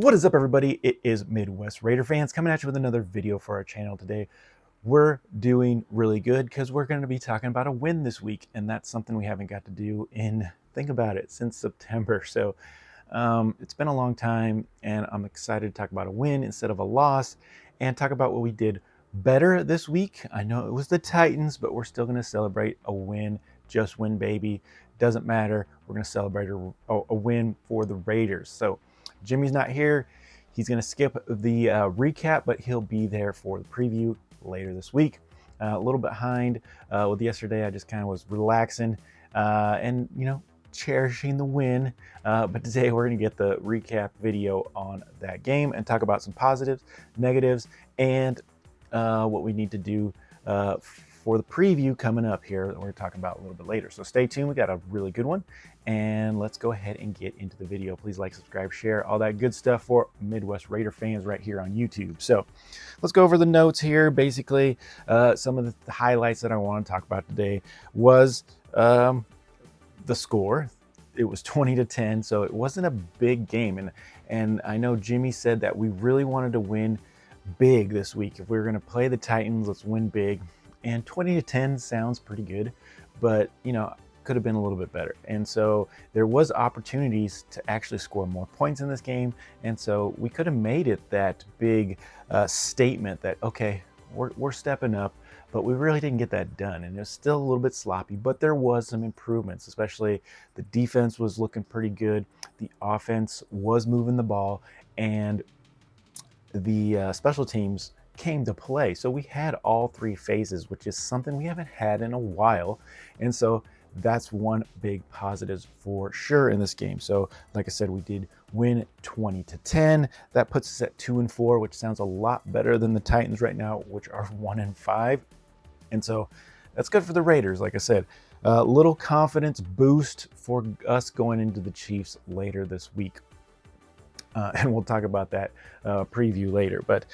What is up, everybody? It is Midwest Raider fans coming at you with another video for our channel today. We're doing really good because we're going to be talking about a win this week, and that's something we haven't got to do in, think about it, since September. So it's been a long time, and I'm excited to talk about a win instead of a loss and talk about what we did better this week. I know it was the Titans, but we're still going to celebrate a win. Just win, baby. Doesn't matter. We're going to celebrate a win for the Raiders. So Jimmy's not here. He's going to skip the recap, but he'll be there for the preview later this week. A little behind with yesterday. I just kind of was relaxing and, cherishing the win. But today we're going to get the recap video on that game and talk about some positives, negatives, and what we need to do for the preview coming up here that we're talking about a little bit later. So stay tuned. We got a really good one, and let's go ahead and get into the video. Please like, subscribe, share, all that good stuff for Midwest Raider fans right here on YouTube. So let's go over the notes here. Basically, some of the highlights that I want to talk about today was the score. It was 20-10, so it wasn't a big game. And I know Jimmy said that we really wanted to win big this week. If we were going to play the Titans, let's win big. And 20-10 sounds pretty good, but could have been a little bit better. And so there was opportunities to actually score more points in this game, and so we could have made it that big statement that, okay, we're stepping up, but we really didn't get that done. And it was still a little bit sloppy, but there was some improvements. Especially the defense was looking pretty good, the offense was moving the ball, and the special teams came to play. So we had all three phases, which is something we haven't had in a while. And so that's one big positive for sure in this game. So like I said, we did win 20-10. That puts us at 2-4, which sounds a lot better than the Titans right now, which are 1-5. And so that's good for the Raiders. Like I said, a little confidence boost for us going into the Chiefs later this week. And we'll talk about that preview later. But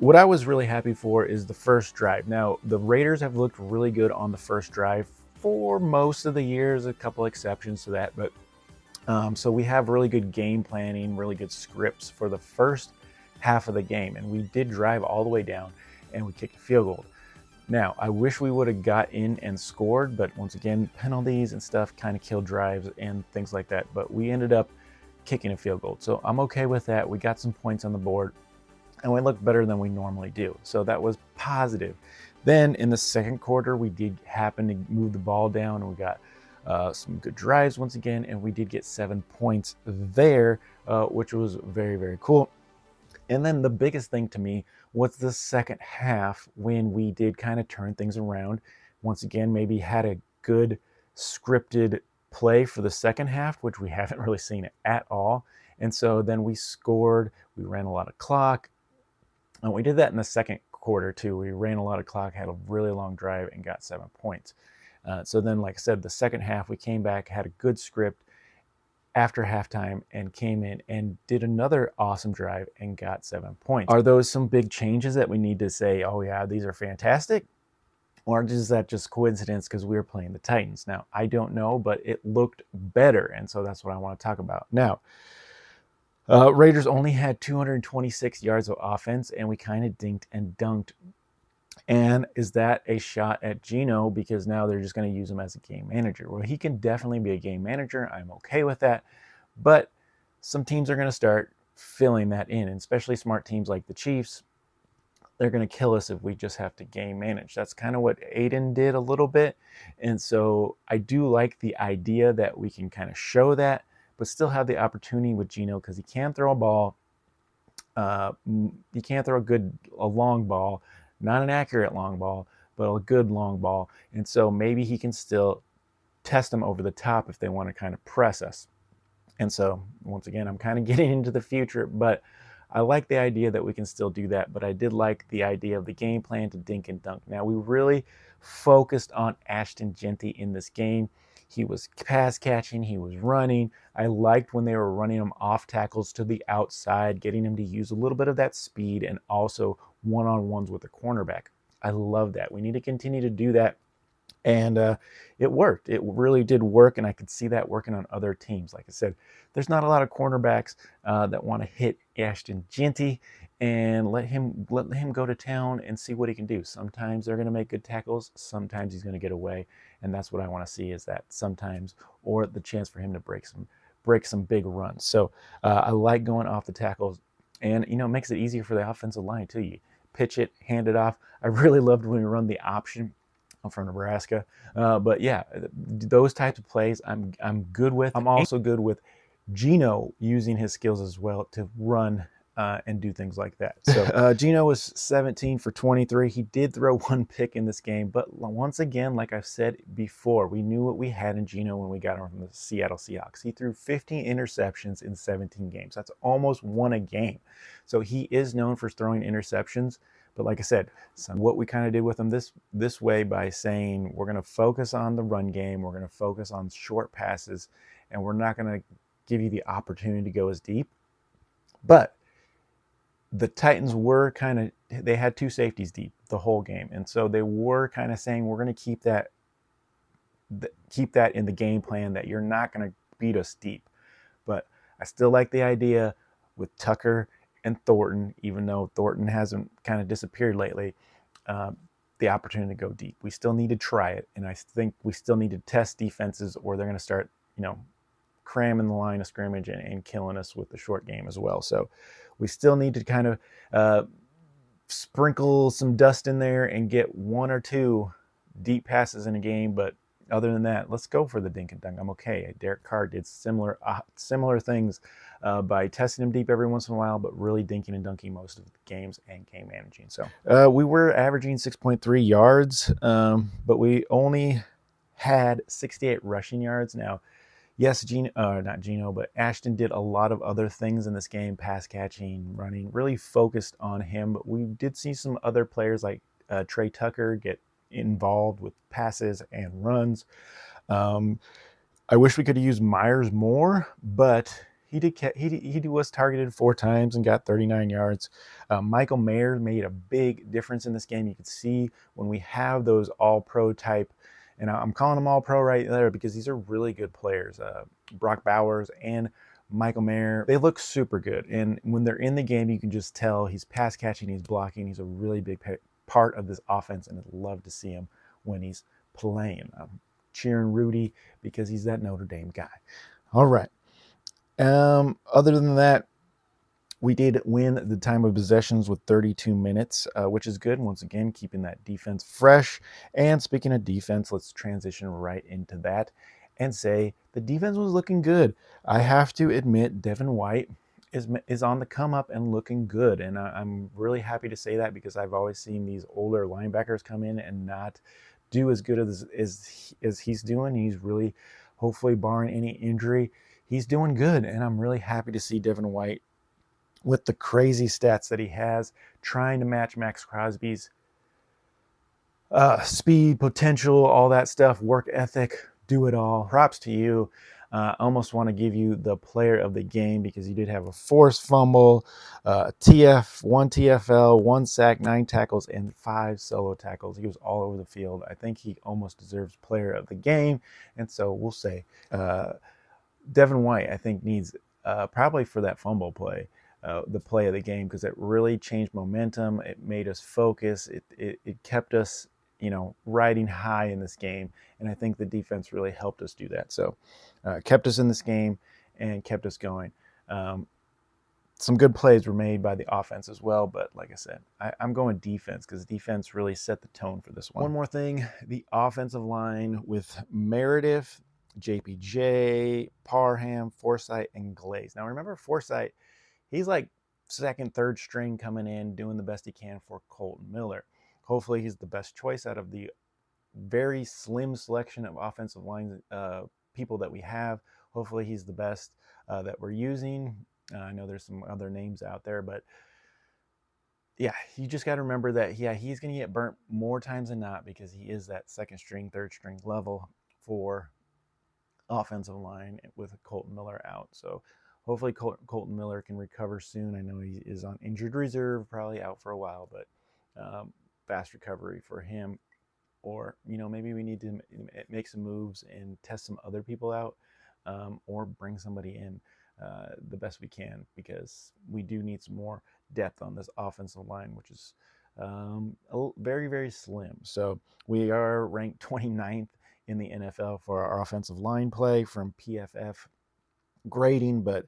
what I was really happy for is the first drive. Now, the Raiders have looked really good on the first drive for most of the years, a couple exceptions to that. But so we have really good game planning, really good scripts for the first half of the game. And we did drive all the way down, and we kicked a field goal. Now, I wish we would have got in and scored, but once again, penalties and stuff kind of killed drives and things like that. But we ended up kicking a field goal. So I'm okay with that. We got some points on the board, and we looked better than we normally do. So that was positive. Then in the second quarter, we did happen to move the ball down, and we got some good drives once again, and we did get 7 points there, which was very, very cool. And then the biggest thing to me was the second half, when we did kind of turn things around. Once again, maybe had a good scripted play for the second half, which we haven't really seen it at all. And so then we scored, we ran a lot of clock, and we did that in the second quarter too. We ran a lot of clock, had a really long drive, and got 7 points. So then, like I said, the second half, we came back, had a good script after halftime, and came in and did another awesome drive and got 7 points. Are those some big changes that we need to say, oh yeah, these are fantastic? Or is that just coincidence because we were playing the Titans? Now, I don't know, but it looked better, and so that's what I want to talk about. Now, Raiders only had 226 yards of offense, and we kind of dinked and dunked. And is that a shot at Geno because now they're just going to use him as a game manager? Well, he can definitely be a game manager. I'm okay with that. But some teams are going to start filling that in, and especially smart teams like the Chiefs. They're going to kill us if we just have to game manage. That's kind of what Aiden did a little bit. And so I do like the idea that we can kind of show that, but still have the opportunity with Geno because he can throw a ball. He can't throw a long ball, not an accurate long ball, but a good long ball. And so maybe he can still test them over the top if they want to kind of press us. And so once again, I'm kind of getting into the future, but I like the idea that we can still do that. But I did like the idea of the game plan to dink and dunk. Now, we really focused on Ashton Jeanty in this game. He was pass catching, he was running. I liked when they were running him off tackles to the outside, getting him to use a little bit of that speed, and also one-on-ones with the cornerback. I love that. We need to continue to do that. And it worked. It really did work, and I could see that working on other teams. Like I said, there's not a lot of cornerbacks that want to hit Ashton Jeanty and let him go to town and see what he can do. Sometimes they're going to make good tackles. Sometimes he's going to get away, and that's what I want to see, is that sometimes, or the chance for him to break some big runs. So I like going off the tackles, and it makes it easier for the offensive line too. You pitch it, hand it off. I really loved when we run the option. I'm from Nebraska, but yeah, those types of plays I'm good with. I'm also good with Geno using his skills as well to run and do things like that. So Geno was 17 for 23. He did throw one pick in this game, but once again, like I've said before, we knew what we had in Geno when we got him from the Seattle Seahawks. He threw 15 interceptions in 17 games. That's almost one a game. So he is known for throwing interceptions. But like I said, what we kind of did with him this way, by saying we're going to focus on the run game, we're going to focus on short passes, and we're not going to give you the opportunity to go as deep. But the Titans were they had two safeties deep the whole game, and so they were kind of saying we're going to keep that in the game plan, that you're not going to beat us deep. But I still like the idea with Tucker and Thornton, even though Thornton hasn't kind of disappeared lately, the opportunity to go deep. We still need to try it, and I think we still need to test defenses, or they're going to start, cramming the line of scrimmage and killing us with the short game as well. So we still need to kind of sprinkle some dust in there and get one or two deep passes in a game. But other than that, let's go for the dink and dunk. I'm okay. Derek Carr did similar things by testing him deep every once in a while, but really dinking and dunking most of the games and game managing. So we were averaging 6.3 yards, but we only had 68 rushing yards. Now, yes, not Geno, but Ashton did a lot of other things in this game, pass catching, running, really focused on him. But we did see some other players like Trey Tucker get involved with passes and runs. I wish we could have used Myers more, but he was targeted 4 times and got 39 yards. Michael Mayer made a big difference in this game. You could see when we have those all-pro type, and I'm calling them all-pro right there because these are really good players. Brock Bowers and Michael Mayer, they look super good. And when they're in the game, you can just tell he's pass catching, he's blocking. He's a really big part of this offense, and I'd love to see him when he's playing. Cheering Rudy because he's that Notre Dame guy. All right. Other than that, we did win the time of possessions with 32 minutes, which is good. Once again, keeping that defense fresh. And speaking of defense, let's transition right into that and say the defense was looking good. I have to admit, Devin White is on the come up and looking good. And I'm really happy to say that because I've always seen these older linebackers come in and not do as good as he's doing. He's really, hopefully barring any injury, he's doing good. And I'm really happy to see Devin White with the crazy stats that he has, trying to match Max Crosby's speed, potential, all that stuff, work ethic, do it all. Props to you. Almost want to give you the player of the game because you did have a forced fumble, one TFL, 1 sack, 9 tackles, and 5 solo tackles. He was all over the field. I think he almost deserves player of the game. And so we'll say Devin White, I think, needs probably for that fumble play, the play of the game, because it really changed momentum. It made us focus. It kept us, riding high in this game. And I think the defense really helped us do that. So kept us in this game and kept us going. Some good plays were made by the offense as well. But like I said, I'm going defense because defense really set the tone for this one. One more thing, the offensive line with Meredith, JPJ, Parham, Forsythe, and Glaze. Now remember Forsythe, he's like second, third string coming in, doing the best he can for Colton Miller. Hopefully he's the best choice out of the very slim selection of offensive line people that we have. Hopefully he's the best that we're using. I know there's some other names out there, but yeah, you just got to remember that, yeah, he's going to get burnt more times than not because he is that second string, third string level for offensive line with Colton Miller out. So hopefully Colton Miller can recover soon. I know he is on injured reserve, probably out for a while, but fast recovery for him. or maybe we need to make some moves and test some other people out, or bring somebody in the best we can, because we do need some more depth on this offensive line, which is very, very slim. So we are ranked 29th in the NFL for our offensive line play from PFF grading, but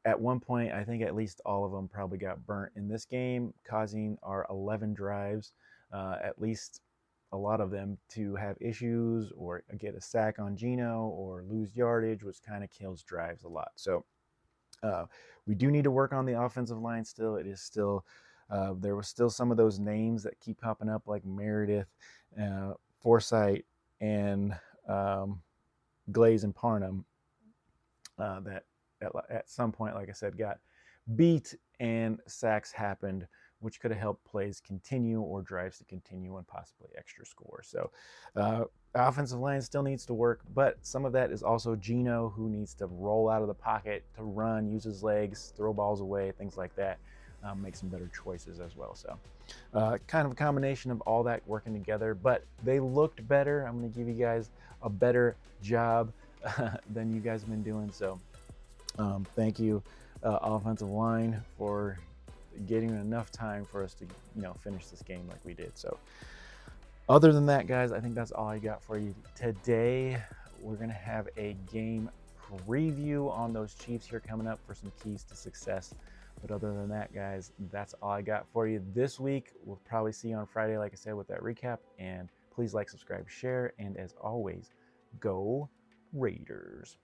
at one point, I think at least all of them probably got burnt in this game, causing our 11 drives, at least a lot of them, to have issues or get a sack on Geno or lose yardage, which kind of kills drives a lot. So we do need to work on the offensive line still. It is still, there was still some of those names that keep popping up, like Meredith, Forsythe, and Glaze and Parnham, that at some point, like I said, got beat and sacks happened, which could have helped plays continue or drives to continue and possibly extra score. So offensive line still needs to work, but some of that is also Geno, who needs to roll out of the pocket to run, use his legs, throw balls away, things like that. Make some better choices as well. So kind of a combination of all that working together, but they looked better. I'm going to give you guys a better job than you guys have been doing. So thank you, offensive line, for getting enough time for us to finish this game like we did. So other than that, guys, I think that's all I got for you today. We're going to have a game preview on those Chiefs here coming up for some keys to success. But other than that, guys, that's all I got for you this week. We'll probably see you on Friday, like I said, with that recap. And please like, subscribe, share, and as always, go Raiders.